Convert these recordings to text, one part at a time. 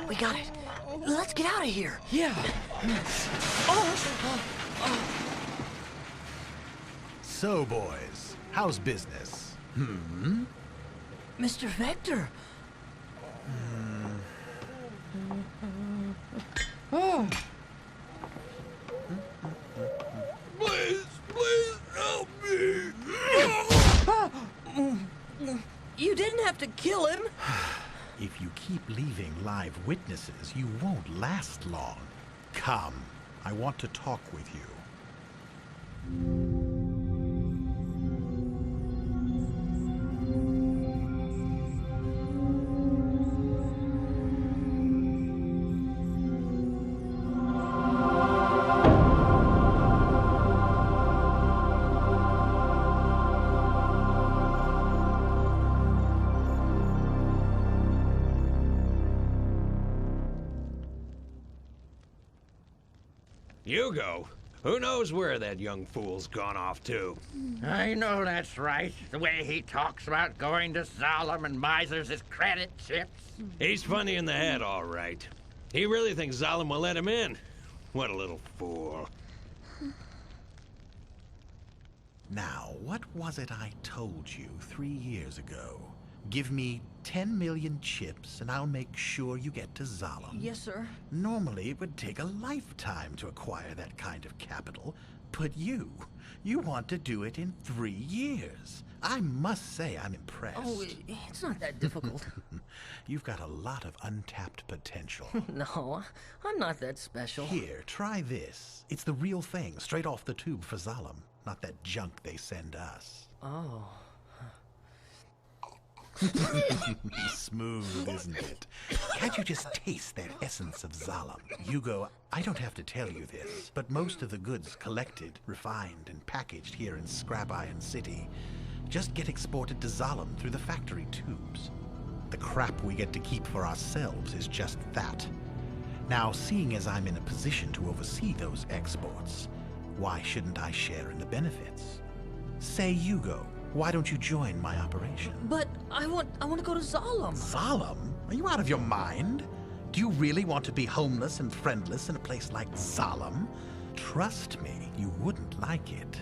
We got it. Let's get out of here. Yeah. So, boys, how's business? Mr. Vector. Please help me. You didn't have to kill him. If you keep leaving live witnesses, you won't last long. Come, I want to talk with you. Hugo, who knows where that young fool's gone off to? I know that's right. The way he talks about going to Zalem and misers his credit chips. He's funny in the head, all right. He really thinks Zalem will let him in. What a little fool. Now, what was it I told you 3 years ago? Give me 10 million chips and I'll make sure you get to Zalem. Yes, sir. Normally, it would take a lifetime to acquire that kind of capital, but you want to do it in 3 years. I must say I'm impressed. Oh, it's not that difficult. You've got a lot of untapped potential. No, I'm not that special. Here, try this. It's the real thing, straight off the tube for Zalem, not that junk they send us. Oh. Smooth, isn't it? Can't you just taste that essence of Zalem? Hugo, I don't have to tell you this, but most of the goods collected, refined, and packaged here in Scrap Iron City just get exported to Zalem through the factory tubes. The crap we get to keep for ourselves is just that. Now, seeing as I'm in a position to oversee those exports, why shouldn't I share in the benefits? Say, Hugo, why don't you join my operation? But I want to go to Zalem. Zalem? Are you out of your mind? Do you really want to be homeless and friendless in a place like Zalem? Trust me, you wouldn't like it.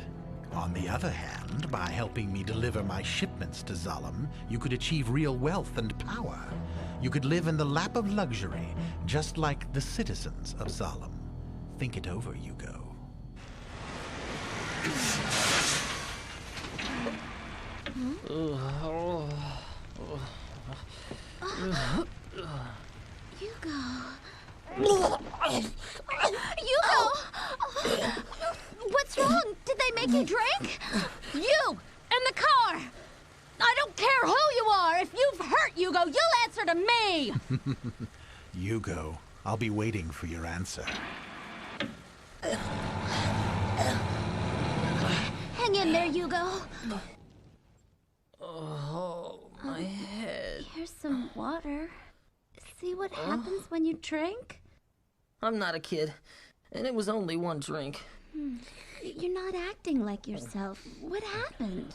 On the other hand, by helping me deliver my shipments to Zalem, you could achieve real wealth and power. You could live in the lap of luxury, just like the citizens of Zalem. Think it over, Hugo. Hugo! What's wrong? Did they make you drink? You! In the car! I don't care who you are! If you've hurt Hugo, you'll answer to me! Hugo, I'll be waiting for your answer. Hang in there, Hugo. Oh, my head. Here's some water. See what happens when you drink? I'm not a kid, and it was only one drink. You're not acting like yourself. What happened?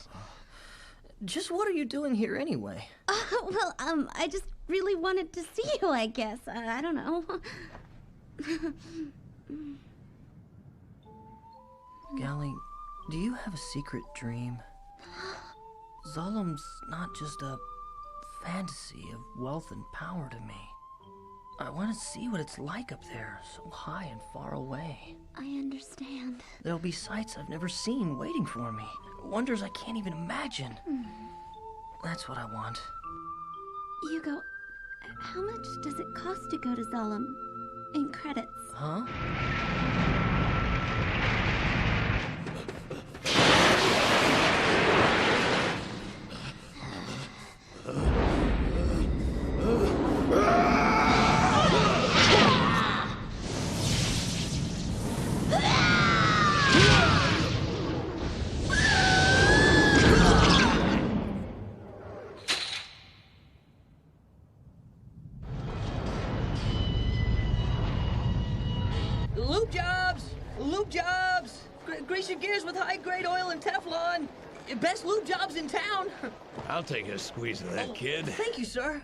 Just what are you doing here anyway? I just really wanted to see you, I guess. I don't know. Galli, do you have a secret dream? Zalem's not just a fantasy of wealth and power to me. I want to see what it's like up there, so high and far away. I understand. There'll be sights I've never seen waiting for me. Wonders I can't even imagine. That's what I want. Hugo, how much does it cost to go to Zalem in credits? Huh? Lube jobs! Grease your gears with high-grade oil and Teflon. Best lube jobs in town. I'll take a squeeze of that, kid. Thank you, sir.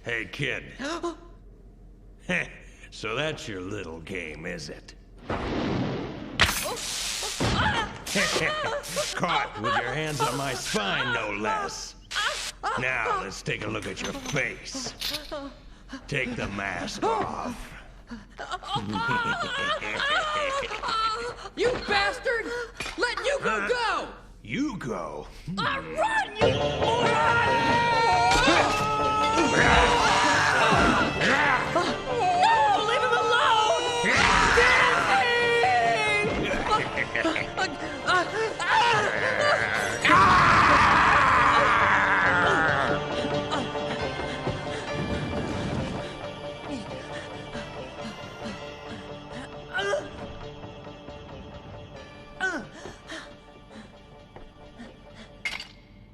Hey, kid. So that's your little game, is it? Caught with your hands on my spine, no less. Now, let's take a look at your face. Take the mask off. You bastard! Let Yugo go! Yugo? Run, you No! Leave him alone!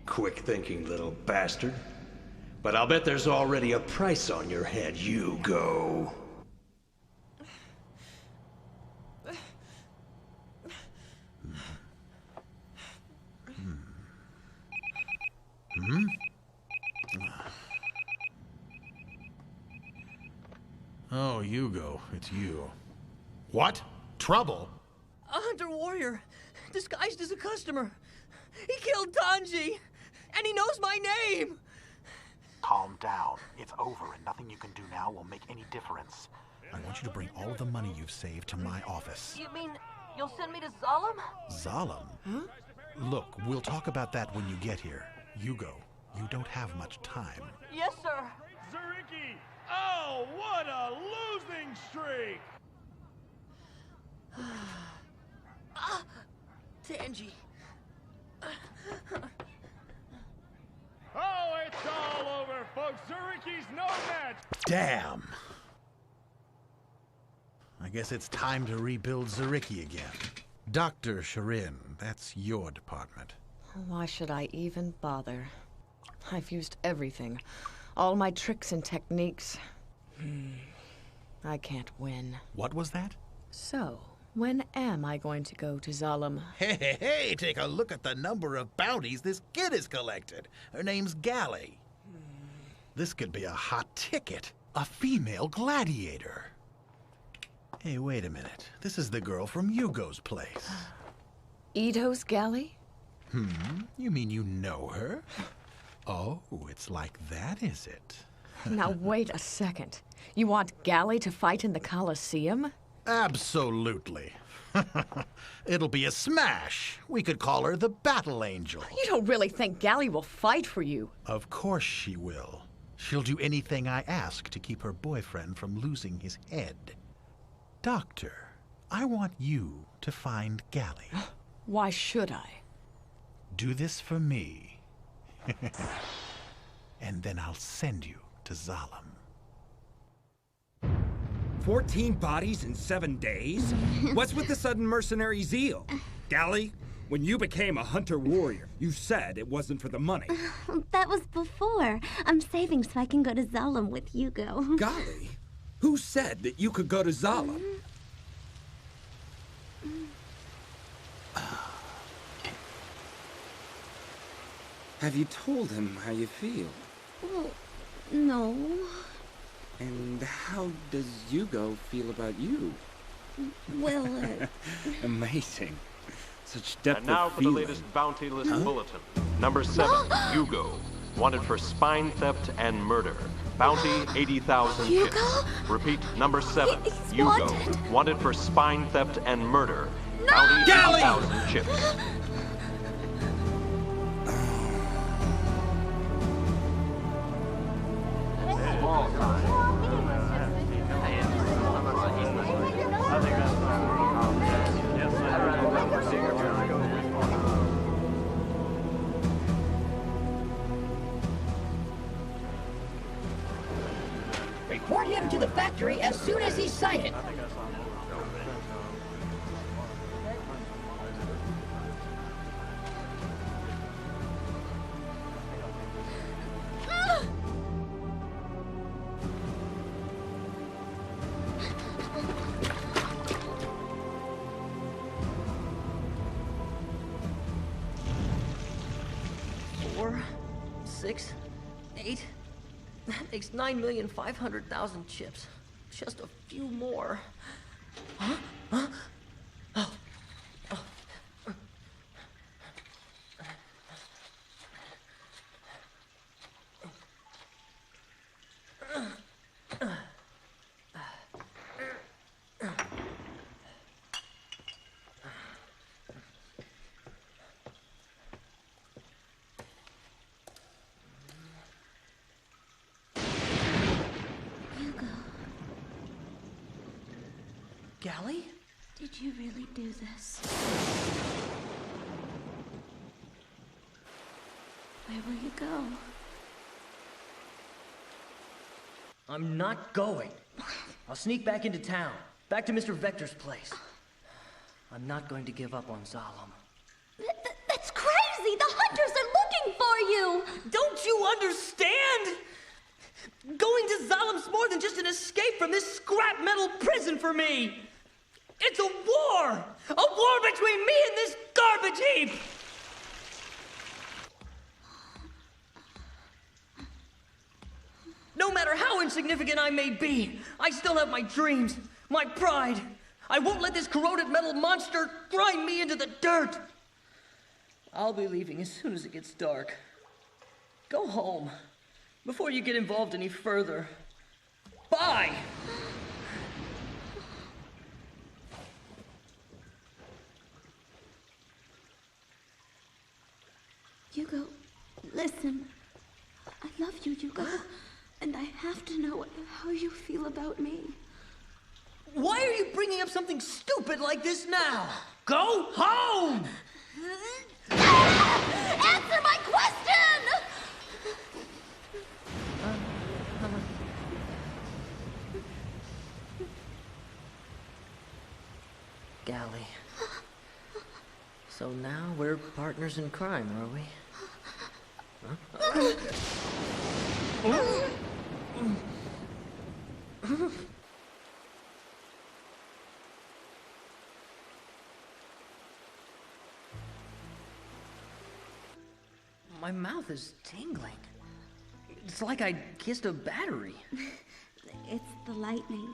Quick thinking, little bastard. But I'll bet there's already a price on your head, Yugo. Oh, Yugo, it's you. What? Trouble? A hunter warrior, disguised as a customer. He killed Tanji, and he knows my name. Calm down. It's over, and nothing you can do now will make any difference. I want you to bring all of the money you've saved to my office. You mean you'll send me to Zalem? Zalem? Huh? Look, we'll talk about that when you get here. Yugo, you don't have much time. Yes, sir. Zariki! Oh, what a losing streak! Tanji. Oh, it's all over, folks. Zuriki's no match. Damn! I guess it's time to rebuild Zariki again. Dr. Shirin, that's your department. Why should I even bother? I've used everything. All my tricks and techniques. I can't win. What was that? So, when am I going to go to Zalem? Hey, take a look at the number of bounties this kid has collected. Her name's Gally. This could be a hot ticket. A female gladiator. Hey, wait a minute. This is the girl from Yugo's place. Ito's Galley? You mean you know her? Oh, it's like that, is it? Now wait a second. You want Galley to fight in the Colosseum? Absolutely. It'll be a smash. We could call her the Battle Angel. You don't really think Galley will fight for you? Of course she will. She'll do anything I ask to keep her boyfriend from losing his head. Doctor, I want you to find Galley. Why should I? Do this for me. And then I'll send you to Zalem. 14 bodies in 7 days? What's with the sudden mercenary zeal? Gally, when you became a hunter warrior, you said it wasn't for the money. That was before. I'm saving so I can go to Zalem with Yugo. Golly, who said that you could go to Zalem? Have you told him how you feel? Well, no. And how does Yugo feel about you? Well, Amazing. Such depth And now of for the feeling. latest bounty list bulletin. Number 7, Yugo. Wanted for spine theft and murder. Bounty 80,000 chips. Yugo? Repeat, number 7, He's Yugo. Wanted for spine theft and murder. No! Bounty Galley! 80,000 chips. Report him to the factory as soon as he's sighted. Four, 6, 8, That makes 9,500,000 chips. Just a few more. Huh? Huh? Oh. Oh. Gally? Did you really do this? Where will you go? I'm not going. I'll sneak back into town, back to Mr. Vector's place. I'm not going to give up on Zalem. That's crazy! The hunters are looking for you! Don't you understand? Going to Zalem's more than just an escape from this scrap metal prison for me! It's a war! A war between me and this garbage heap! No matter how insignificant I may be, I still have my dreams, my pride. I won't let this corroded metal monster grind me into the dirt. I'll be leaving as soon as it gets dark. Go home, before you get involved any further. Bye! Hugo, listen. I love you, Hugo. And I have to know how you feel about me. Why are you bringing up something stupid like this now? Go home! Answer my question! Gally. So now we're partners in crime, are we? Huh? My mouth is tingling. It's like I kissed a battery. It's the lightning.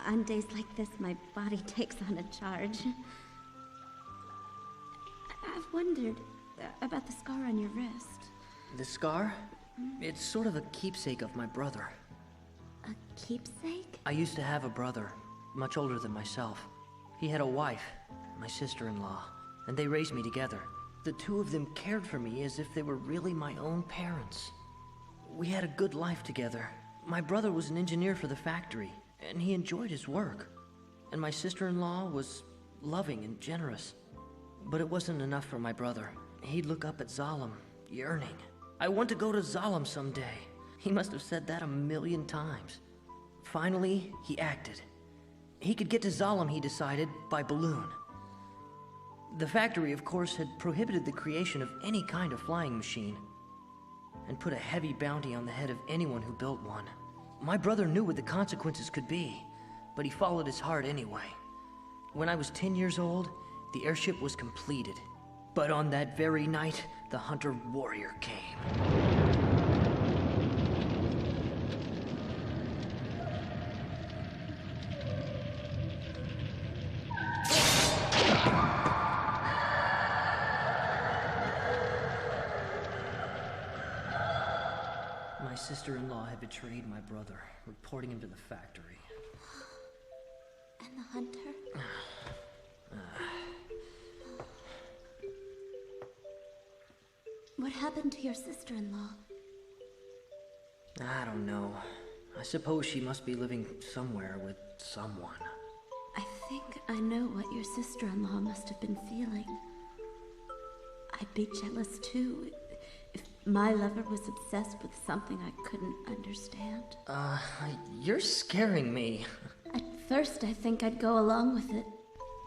On days like this, my body takes on a charge. I've wondered about the scar on your wrist. The scar? It's sort of a keepsake of my brother. A keepsake? I used to have a brother, much older than myself. He had a wife, my sister-in-law, and they raised me together. The two of them cared for me as if they were really my own parents. We had a good life together. My brother was an engineer for the factory, and he enjoyed his work. And my sister-in-law was loving and generous. But it wasn't enough for my brother. He'd look up at Zalem, yearning. I want to go to Zalem someday. He must have said that 1,000,000 times. Finally, he acted. He could get to Zalem, he decided, by balloon. The factory, of course, had prohibited the creation of any kind of flying machine, and put a heavy bounty on the head of anyone who built one. My brother knew what the consequences could be, but he followed his heart anyway. When I was 10 years old, the airship was completed. But on that very night, the hunter-warrior came. My sister-in-law had betrayed my brother, reporting him to the factory. And the hunter? What happened to your sister-in-law? I don't know. I suppose she must be living somewhere with someone. I think I know what your sister-in-law must have been feeling. I'd be jealous too, if my lover was obsessed with something I couldn't understand. You're scaring me. At first, I think I'd go along with it.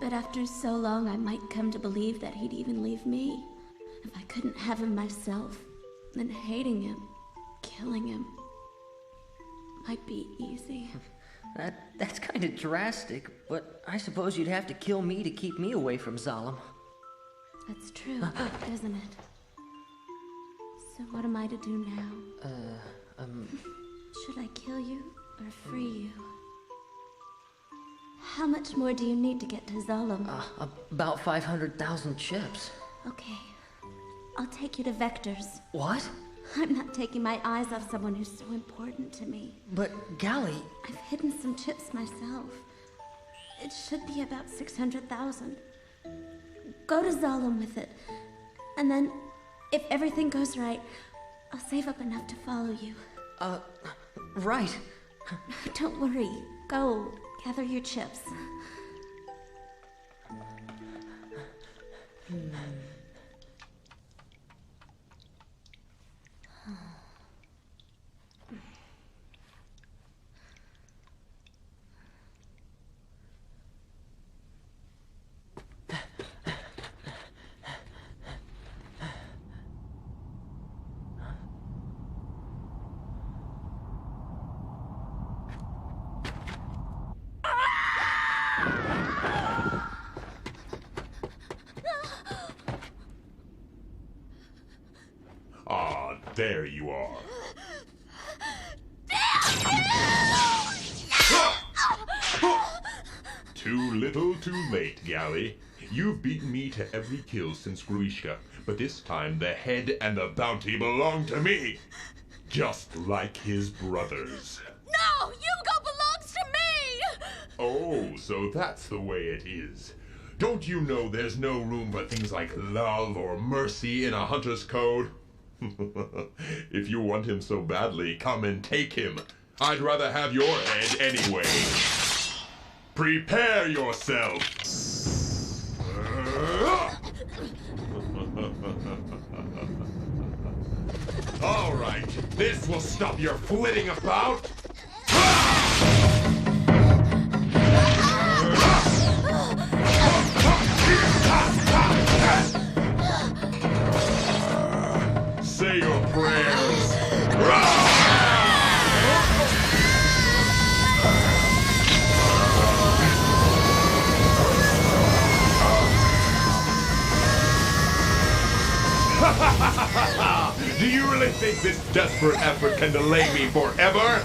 But after so long, I might come to believe that he'd even leave me. If I couldn't have him myself, then hating him, killing him, might be easy. That's kind of drastic, but I suppose you'd have to kill me to keep me away from Zalem. That's true, isn't it? So what am I to do now? Should I kill you or free you? How much more do you need to get to Zalem? About 500,000 chips. Okay. I'll take you to Vector's. What? I'm not taking my eyes off someone who's so important to me. But, Gally... I've hidden some chips myself. It should be about 600,000. Go to Zalem with it. And then, if everything goes right, I'll save up enough to follow you. Right. Don't worry. Go, gather your chips. Ah, there you are. Too little, too late, Gally. You've beaten me to every kill since Gruishka, but this time the head and the bounty belong to me. Just like his brothers. No! Hugo belongs to me! Oh, so that's the way it is. Don't you know there's no room for things like love or mercy in a hunter's code? If you want him so badly, come and take him. I'd rather have your head anyway. Prepare yourself! All right, this will stop your flitting about. Say your prayers. Do you really think this desperate effort can delay me forever?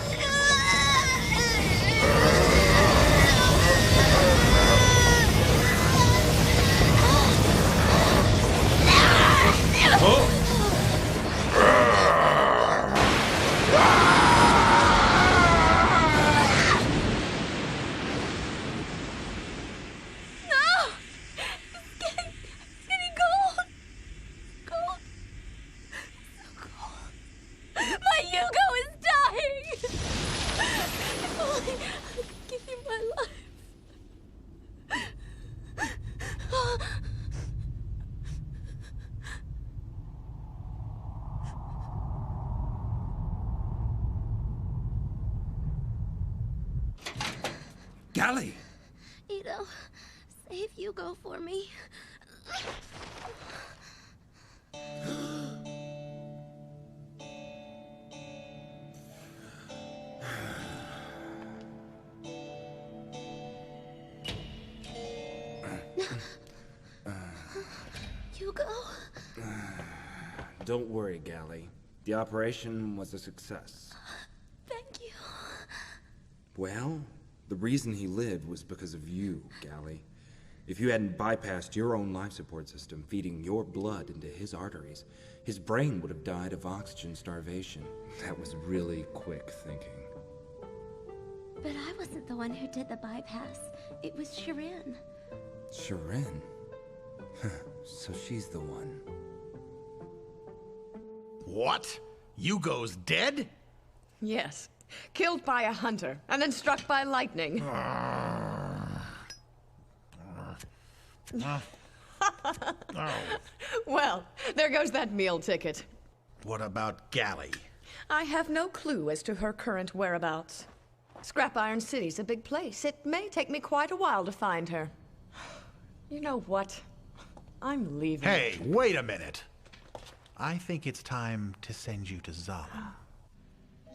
Huh? Gally! Ito, save Hugo for me. Hugo? Don't worry, Gally. The operation was a success. Thank you. Well, the reason he lived was because of you, Gally. If you hadn't bypassed your own life support system, feeding your blood into his arteries, his brain would have died of oxygen starvation. That was really quick thinking. But I wasn't the one who did the bypass. It was Shirin. Shirin? So she's the one. What? Hugo's dead? Yes. Killed by a hunter, and then struck by lightning. Well, there goes that meal ticket. What about Gally? I have no clue as to her current whereabouts. Scrap Iron City's a big place. It may take me quite a while to find her. You know what? I'm leaving. Hey, wait a minute. I think it's time to send you to Zalem.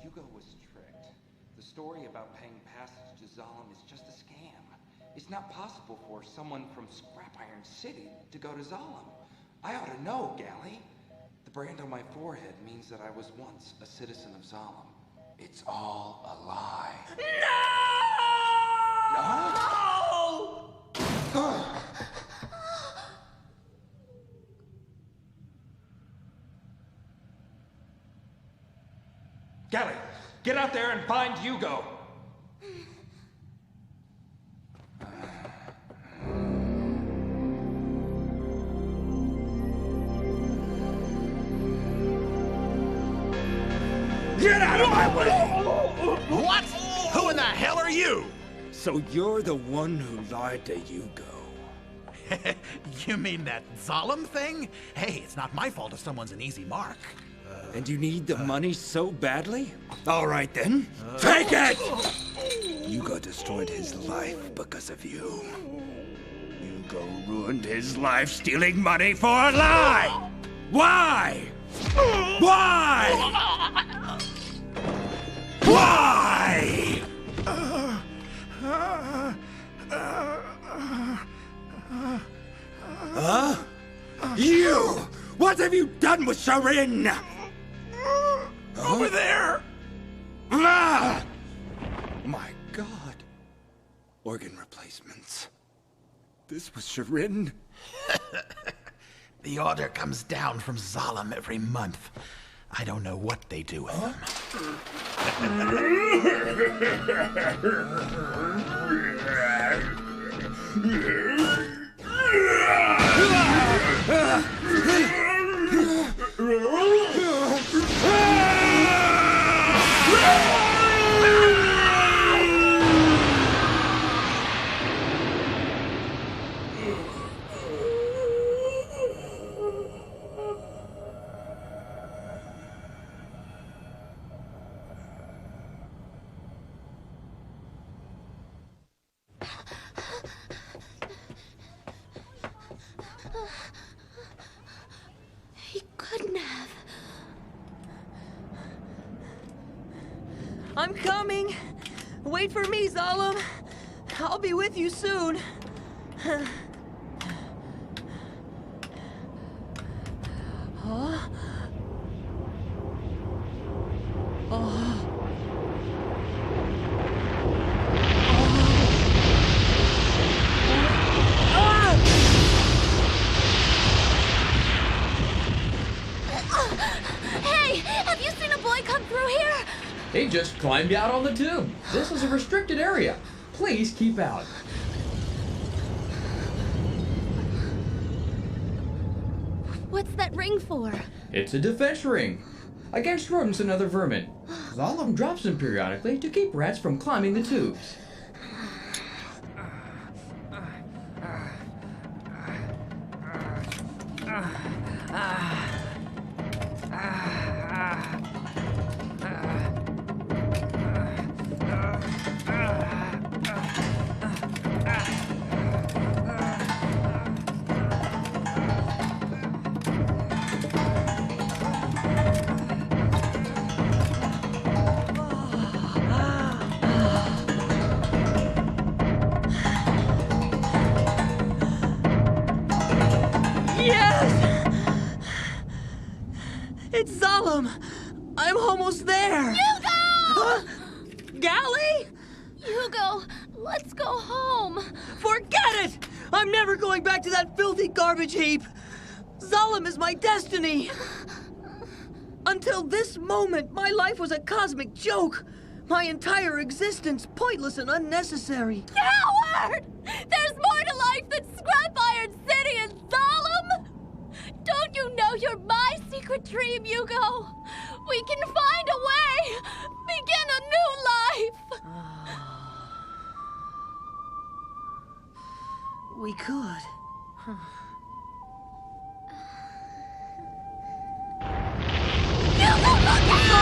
Hugo was tricked. The story about paying passage to Zalem is just a scam. It's not possible for someone from Scrap Iron City to go to Zalem. I ought to know, Gally. The brand on my forehead means that I was once a citizen of Zalem. It's all a lie. Gally, get out there and find Hugo. Get out of my way! What? Who in the hell are you? So you're the one who lied to Hugo. You mean that Zalem thing? Hey, it's not my fault if someone's an easy mark. And you need the money so badly? All right then, take it! Hugo destroyed his life because of you. Hugo ruined his life stealing money for a lie! Why? Why? Why? Huh? You! What have you done with Sharin? Over there! Ah! My God. Organ replacements. This was Sharin? The order comes down from Zalem every month. I don't know what they do with them. He couldn't have. I'm coming. Wait for me, Zalem. I'll be with you soon. Huh? Oh. Hey, have you seen a boy come through here? He just climbed out on the tube. This is a restricted area. Please keep out. What's that ring for? It's a defense ring. Against rodents and other vermin. Zalem drops them periodically to keep rats from climbing the tubes. It's Zalem! I'm almost there! Hugo! Gally? Hugo, let's go home. Forget it! I'm never going back to that filthy garbage heap! Zalem is my destiny! Until this moment, my life was a cosmic joke! My entire existence pointless and unnecessary! Coward! There's more to life than Scrap Iron City and Zalem! Don't you know you're my secret dream, Hugo? We can find a way! Begin a new life! We could. Hugo, look out!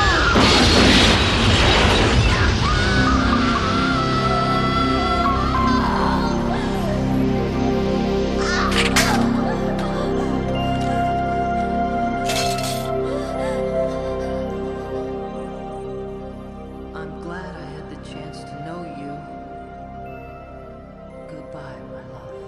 I'm glad I had the chance to know you. Goodbye, my love.